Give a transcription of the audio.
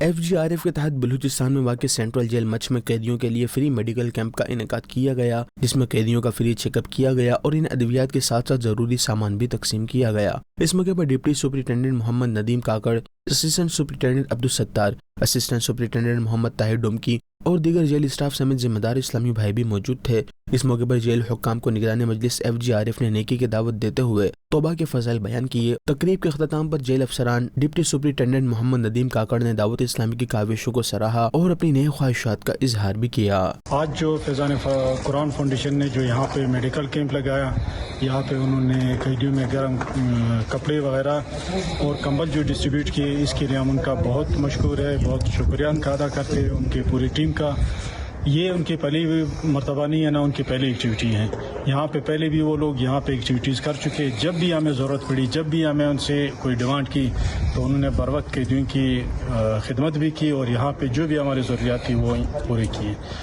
FGRF کے تحت بلوچستان میں واقع سینٹرل جیل مچھ میں قیدیوں کے لیے فری میڈیکل کیمپ کا انعقاد کیا گیا، جس میں قیدیوں کا فری چیک اپ کیا گیا اور ان ادویات کے ساتھ ساتھ ضروری سامان بھی تقسیم کیا گیا۔ اس موقع پر deputy superintendent Muhammad Nadeem Kakar, assistant superintendent Abdul Sattar, assistant superintendent Muhammad Tahir Domki اور دیگر جیل اسٹاف سمیت ذمہ دار اسلامی بھائی بھی موجود تھے۔ اس موقع پر جیل حکام کو نگران مجلس FGRF نے نیکی کی دعوت دیتے ہوئے توبہ کے فضائل بیان کیے۔ تقریب کے اختتام پر جیل افسران ڈپٹی سپرنٹینڈنٹ محمد ندیم کاکڑ نے دعوت اسلامی کی کاوشوں کو سراہا اور اپنی نئے خواہشات کا اظہار بھی کیا۔ آج جو فیضان قرآن فاؤنڈیشن نے جو یہاں پہ میڈیکل کیمپ لگایا، یہاں پہ انہوں نے قیدیوں میں گرم کپڑے وغیرہ اور کمبل جو ڈسٹریبیوٹ کیے، اس کے لیے ہم ان کا بہت مشکور ہے، بہت شکریہ ان کا ادا کرتے ہیں، ان کی پوری ٹیم کا۔ یہ ان کی پہلی مرتبہ نہیں ہے، نہ ان کی پہلی ایکٹیویٹی ہے یہاں پہ، پہلے بھی وہ لوگ یہاں پہ ایکٹیویٹیز کر چکے۔ جب بھی ہمیں ضرورت پڑی، جب بھی ہمیں ان سے کوئی ڈیمانڈ کی تو انہوں نے بر وقت قیدیوں کی خدمت بھی کی اور یہاں پہ جو بھی ہماری ضروریات تھی وہ پوری کی۔